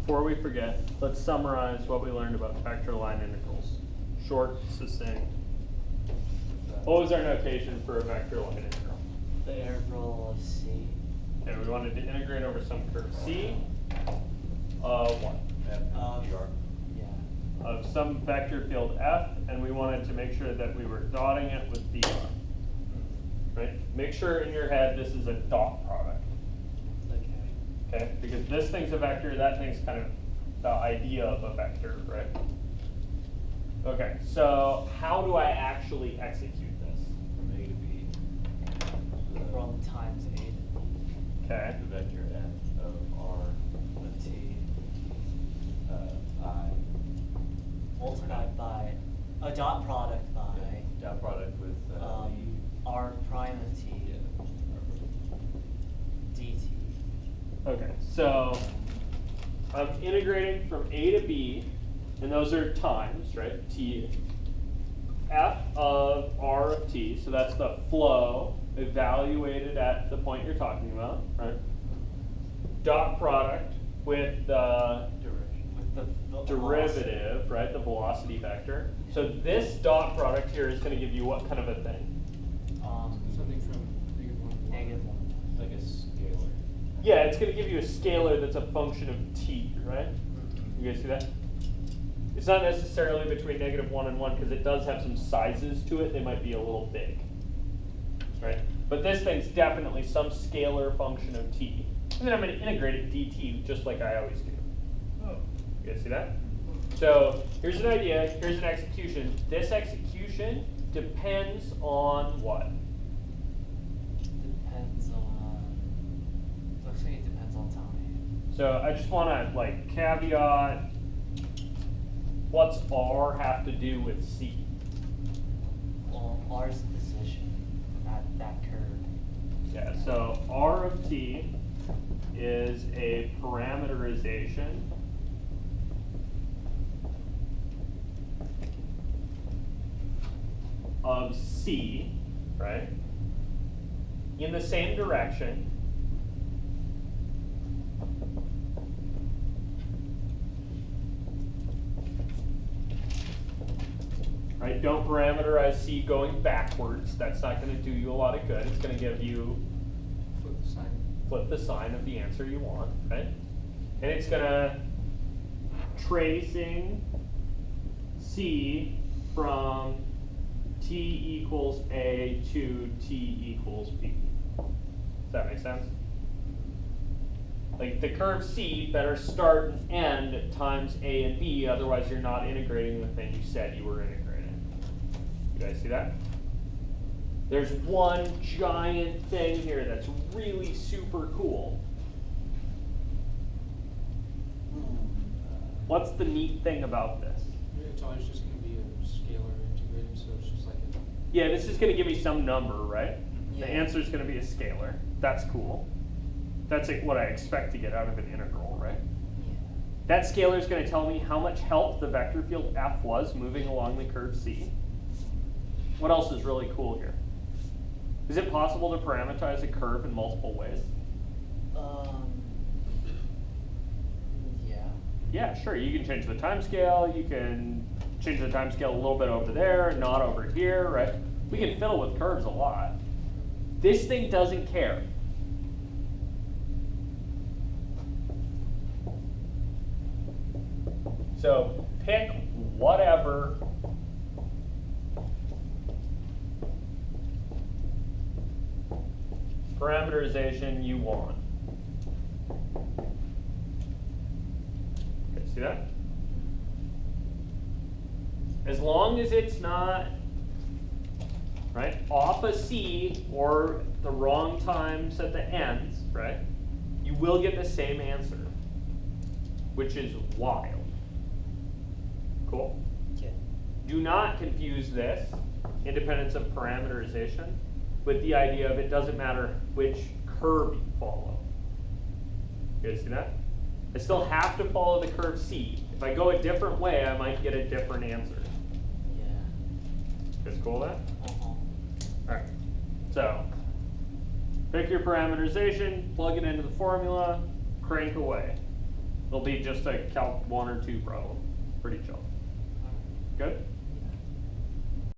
before we forget, let's summarize what we learned about vector line integrals. Short, succinct. What was our notation for a vector line integral? The integral of C. Okay, we wanted to integrate over some curve C. What? Yeah. Of some vector field F, and we wanted to make sure that we were dotting it with dr. Right? Make sure in your head this is a dot product. Okay. Okay? Because this thing's a vector, that thing's kind of the idea of a vector, right? Okay, so how do I actually execute this? From A to B. From times A to B. Okay. The vector F of R of T I. Multiplied by a dot product by Dot product with R prime of T dt. Okay, so I'm integrating from A to B, and those are times, right? T, F of R of T, so that's the flow evaluated at the point you're talking about, right? Dot product with the direction. With the derivative, right? The velocity vector. So this dot product here is going to give you what kind of a thing? Something from -1 to -1. Like a scalar. Yeah, it's going to give you a scalar that's a function of t, right? You guys see that? It's not necessarily between -1 and 1 because it does have some sizes to it. They might be a little big, right? But this thing's definitely some scalar function of t. And then I'm going to integrate it dt just like I always do. Oh, you guys see that? So here's an idea, here's an execution. This execution depends on what? Depends on. Looks like it depends on time. So I just want to like caveat, what's R have to do with C? Well, R's position at that curve. Yeah, so R of T is a parameterization of C, right? In the same direction. Right, don't parameterize C going backwards. That's not going to do you a lot of good. It's going to give you flip the sign of the answer you want, right? And it's going to tracing C from T equals A to T equals B. Does that make sense? Like the curve C better start and end at times A and B, otherwise you're not integrating the thing you said you were integrating. You guys see that? There's one giant thing here that's really super cool. What's the neat thing about this? It's always just going to be a scalar integrated, so it's just like a... Yeah, this is going to give me some number, right? Yeah. The answer is going to be a scalar. That's cool. That's like what I expect to get out of an integral, right? Yeah. That scalar is going to tell me how much help the vector field F was moving along the curve C. What else is really cool here? Is it possible to parameterize a curve in multiple ways? Yeah. Yeah, sure. You can change the time scale. You can change the time scale a little bit over there, not over here, right? We can fiddle with curves a lot. This thing doesn't care. So pick whatever parameterization you want. Okay, see that? As long as it's not right off a C or the wrong times at the ends, right? You will get the same answer, which is wild. Cool? Okay. Do not confuse this independence of parameterization with the idea of it doesn't matter which curve you follow. You guys see that? I still have to follow the curve C. If I go a different way, I might get a different answer. Yeah. You guys cool with that? Uh-huh. All right. So pick your parameterization, plug it into the formula, crank away. It'll be just a Calc 1 or 2 problem. Pretty chill. Good?